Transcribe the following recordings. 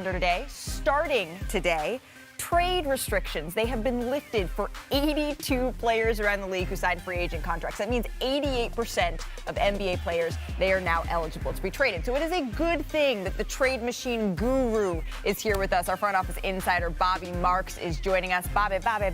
Today, starting today, trade restrictions. They have been lifted for 82 players around the league who signed free agent contracts. That means 88% of NBA players, they are now eligible to be traded. So it is a good thing that the trade machine guru is here with us. Our front office insider, Bobby Marks, is joining us. Bobby. Bobby!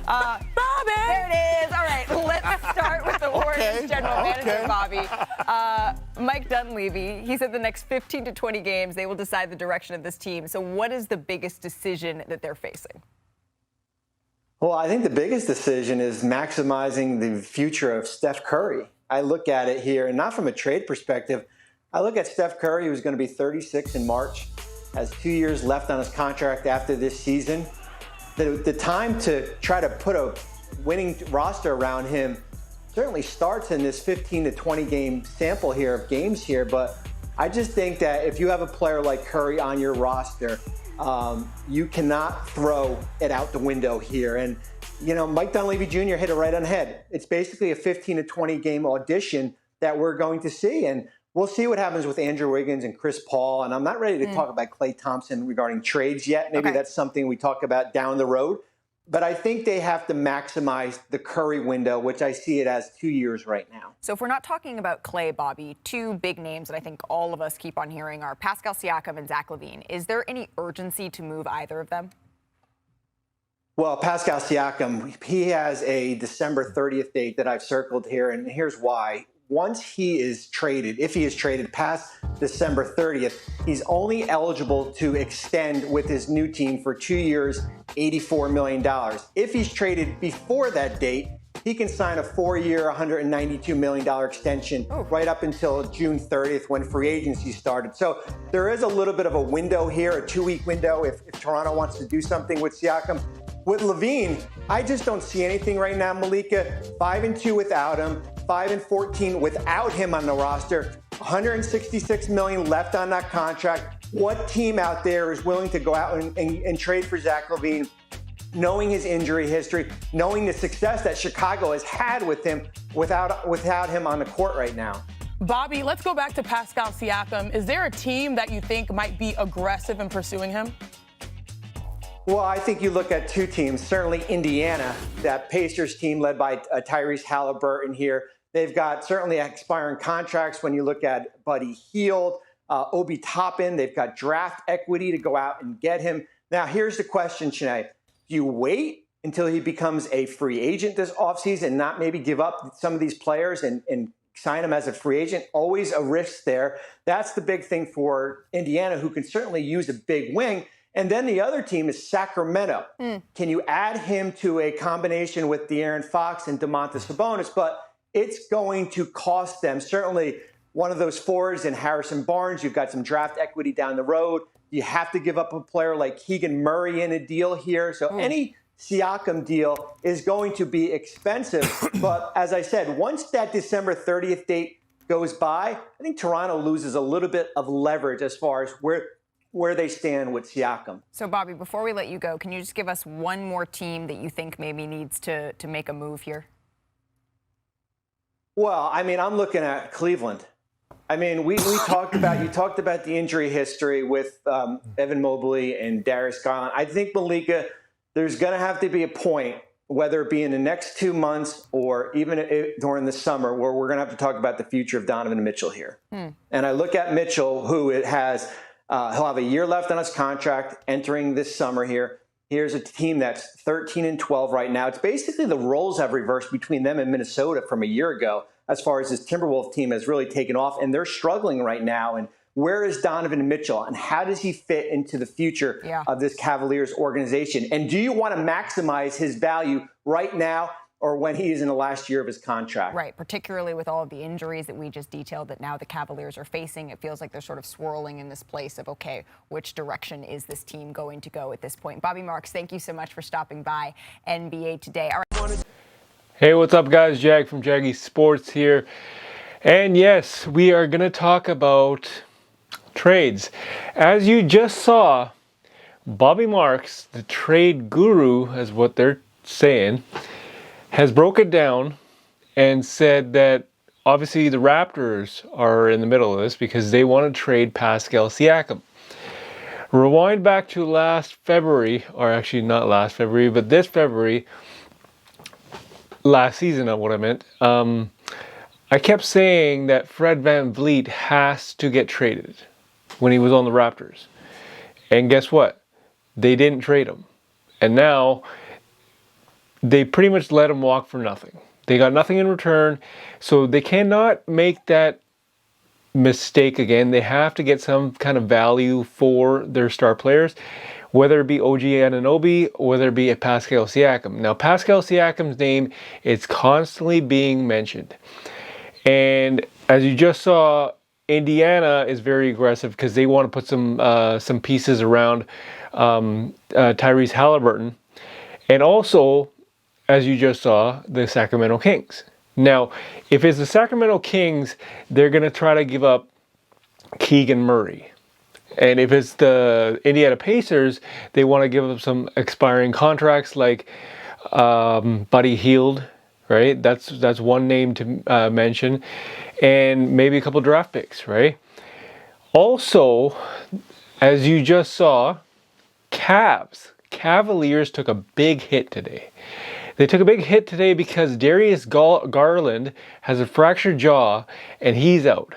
There it is. All right, let's start with the Warriors general manager, Bobby. Mike Dunleavy, he said the next 15 to 20 games, they will decide the direction of this team. So what is the biggest decision that they're facing? Well, I think the biggest decision is maximizing the future of Steph Curry. I look at it here, and not from a trade perspective. I look at Steph Curry, who's going to be 36 in March, has 2 years left on his contract after this season. The time to try to put a winning roster around him certainly starts in this 15 to 20 game sample here of games here. But I just think that if you have a player like Curry on your roster, you cannot throw it out the window here. And, you know, Mike Dunleavy Jr. hit it right on the head. It's basically a 15 to 20 game audition that we're going to see. And we'll see what happens with Andrew Wiggins and Chris Paul. And I'm not ready to talk about Klay Thompson regarding trades yet. Maybe that's something we talk about down the road. But I think they have to maximize the Curry window, which I see it as 2 years right now. So if we're not talking about Klay, Bobby, two big names that I think all of us keep on hearing are Pascal Siakam and Zach Lavine. Is there any urgency to move either of them? Well, Pascal Siakam, he has a December 30th date that I've circled here, and here's why. Once he is traded, if he is traded past December 30th, he's only eligible to extend with his new team for 2 years, $84 million. If he's traded before that date, he can sign a 4-year, $192 million extension right up until June 30th when free agency started. So there is a little bit of a window here, a 2-week window if Toronto wants to do something with Siakam. With Lavine, I just don't see anything right now, Malika. 5-2 without him, 5-14 without him on the roster, $166 million left on that contract. What team out there is willing to go out and trade for Zach Lavine, knowing his injury history, knowing the success that Chicago has had with him without him on the court right now? Bobby, let's go back to Pascal Siakam. Is there a team that you think might be aggressive in pursuing him? Well, I think you look at two teams, certainly Indiana, that Pacers team led by Tyrese Halliburton here. They've got certainly expiring contracts when you look at Buddy Hield, Obi Toppin. They've got draft equity to go out and get him. Now, here's the question, Sinead. Do you wait until he becomes a free agent this offseason and not maybe give up some of these players and sign him as a free agent? Always a risk there. That's the big thing for Indiana, who can certainly use a big wing. And then the other team is Sacramento. Can you add him to a combination with De'Aaron Fox and Domantas Sabonis? But it's going to cost them. Certainly one of those forwards in Harrison Barnes. You've got some draft equity down the road. You have to give up a player like Keegan Murray in a deal here. So any Siakam deal is going to be expensive. But as I said, once that December 30th date goes by, I think Toronto loses a little bit of leverage as far as where they stand with Siakam. So, Bobby, before we let you go, can you just give us one more team that you think maybe needs to make a move here? Well, I mean, I'm looking at Cleveland. I mean, you talked about the injury history with Evan Mobley and Darius Garland. I think, Malika, there's going to have to be a point, whether it be in the next 2 months or even during the summer, where we're going to have to talk about the future of Donovan Mitchell here. And I look at Mitchell, who he'll have a year left on his contract entering this summer here. Here's a team that's 13-12 right now. It's basically the roles have reversed between them and Minnesota from a year ago, as far as this Timberwolves team has really taken off, and they're struggling right now. And where is Donovan Mitchell, and how does he fit into the future of this Cavaliers organization? And do you want to maximize his value right now or when he is in the last year of his contract? Right, particularly with all of the injuries that we just detailed that now the Cavaliers are facing. It feels like they're sort of swirling in this place of, okay, which direction is this team going to go at this point? Bobby Marks, thank you so much for stopping by NBA Today. All right. Hey, what's up, guys? Jag from Jaggy Sports here. And yes, we are going to talk about trades. As you just saw, Bobby Marks, the trade guru, is what they're saying, has broke it down and said that obviously the Raptors are in the middle of this because they want to trade Pascal Siakam. Rewind back to last February, or actually not last February, but this February, last season, what I meant. I kept saying that Fred VanVleet has to get traded when he was on the Raptors. And guess what? They didn't trade him. And now they pretty much let him walk for nothing. They got nothing in return. So they cannot make that mistake again. They have to get some kind of value for their star players, whether it be OG Anunoby, whether it be a Pascal Siakam. Now, Pascal Siakam's name is constantly being mentioned. And as you just saw, Indiana is very aggressive because they want to put some pieces around Tyrese Halliburton. And also, as you just saw, the Sacramento Kings. Now, if it's the Sacramento Kings, they're going to try to give up Keegan Murray. And if it's the Indiana Pacers, they want to give up some expiring contracts like Buddy Hield, right? That's one name to mention. And maybe a couple draft picks, right? Also, as you just saw, Cavaliers took a big hit today. They took a big hit today because Darius Garland has a fractured jaw and he's out.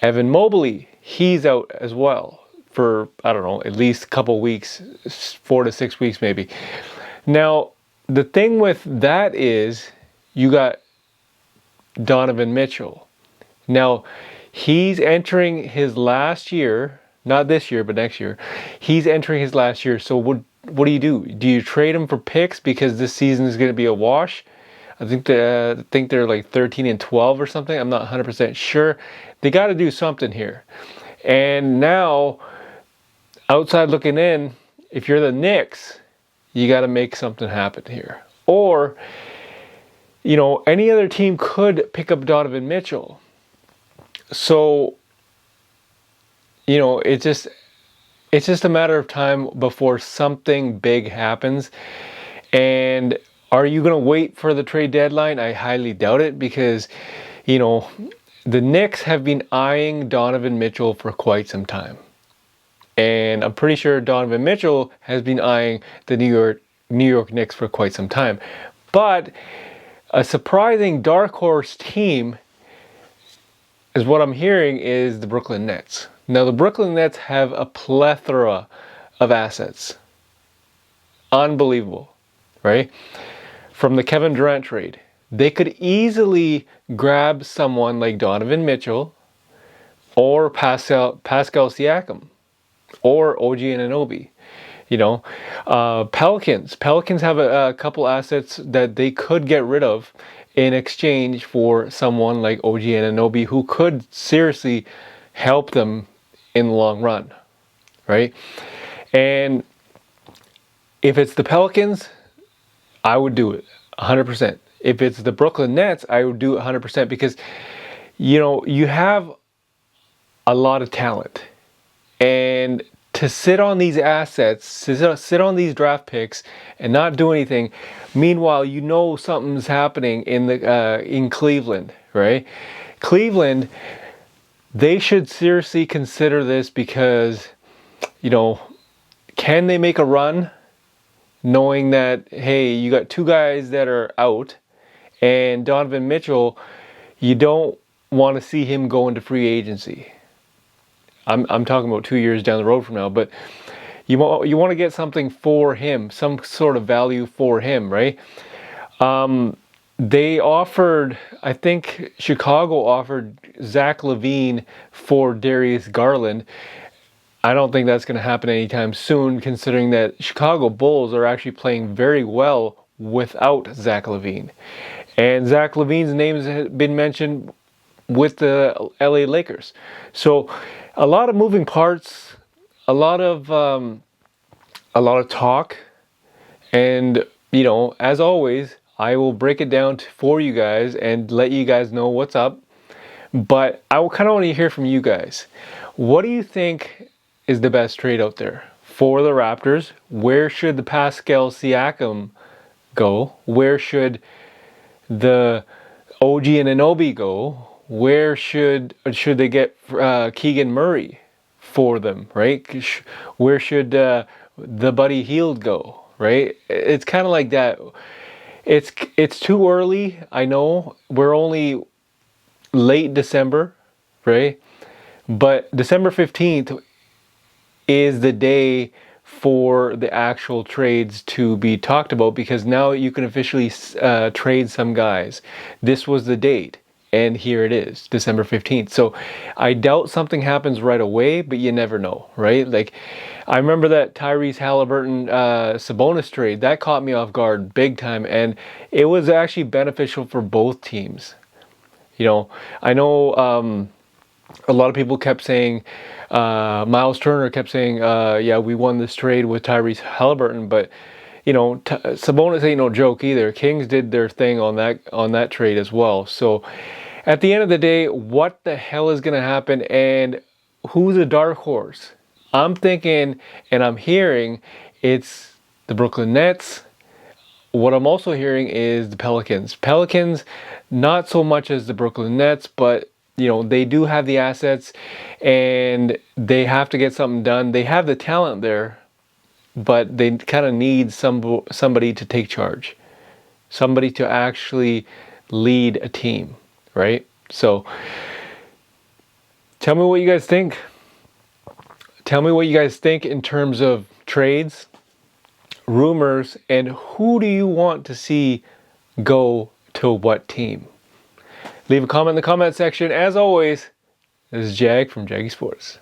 Evan Mobley, he's out as well for, I don't know, at least a couple weeks, 4 to 6 weeks maybe. Now, the thing with that is you got Donovan Mitchell. Now, he's entering his last year, not this year, but next year. He's entering his last year. So what do you do? Do you trade him for picks because this season is going to be a wash? I think they're like 13 and 12 or something. I'm not 100% sure. They got to do something here. And now, outside looking in, if you're the Knicks, you got to make something happen here. Or, you know, any other team could pick up Donovan Mitchell. So, you know, it's just a matter of time before something big happens. And are you going to wait for the trade deadline? I highly doubt it because, you know, the Knicks have been eyeing Donovan Mitchell for quite some time. And I'm pretty sure Donovan Mitchell has been eyeing the New York Knicks for quite some time. But a surprising dark horse team is what I'm hearing is the Brooklyn Nets. Now, the Brooklyn Nets have a plethora of assets. Unbelievable, right? From the Kevin Durant trade, they could easily grab someone like Donovan Mitchell or Pascal Siakam or OG Anunoby. You know, Pelicans have a couple assets that they could get rid of in exchange for someone like OG Anunoby who could seriously help them in the long run, right? And if it's the Pelicans, I would do it 100%. If it's the Brooklyn Nets, I would do it 100% because, you know, you have a lot of talent. And to sit on these assets, to sit on these draft picks and not do anything, meanwhile, you know something's happening in Cleveland, right? Cleveland, they should seriously consider this because, you know, can they make a run knowing that, hey, you got two guys that are out and Donovan Mitchell, you don't want to see him go into free agency. I'm talking about 2 years down the road from now, but you want to get something for him, some sort of value for him, right? They offered, I think Chicago offered Zach Lavine for Darius Garland. I don't think that's going to happen anytime soon, considering that Chicago Bulls are actually playing very well without Zach Lavine. And Zach Lavine's name has been mentioned with the LA Lakers. So a lot of moving parts, a lot of talk, and, you know, as always, I will break it down for you guys and let you guys know what's up. But I kind of want to hear from you guys. What do you think is the best trade out there for the Raptors? Where should the Pascal Siakam go? Where should the OG Anunoby go? Where should they get Keegan Murray for them, right? Where should the Buddy Hield go, right? It's kind of like that. It's too early. I know we're only late December, right? But December 15th is the day for the actual trades to be talked about, because now you can officially trade some guys. This was the date, and here it is, December 15th. So I doubt something happens right away, but you never know, right? Like, I remember that Tyrese Halliburton Sabonis trade. That caught me off guard big time, and it was actually beneficial for both teams. You know, I know a lot of people kept saying, Miles Turner kept saying, yeah, we won this trade with Tyrese Halliburton, but you know, Sabonis ain't no joke either. Kings did their thing on that trade as well. So at the end of the day, what the hell is going to happen, and who's a dark horse? I'm thinking, and I'm hearing, it's the Brooklyn Nets. What I'm also hearing is the Pelicans. Pelicans, not so much as the Brooklyn Nets, but you know, they do have the assets and they have to get something done. They have the talent there, but they kind of need somebody to take charge, somebody to actually lead a team, right? So tell me what you guys think. Tell me what you guys think in terms of trades, rumors, and who do you want to see go to what team? Leave a comment in the comment section. As always, this is Jag from Jaggy Sports.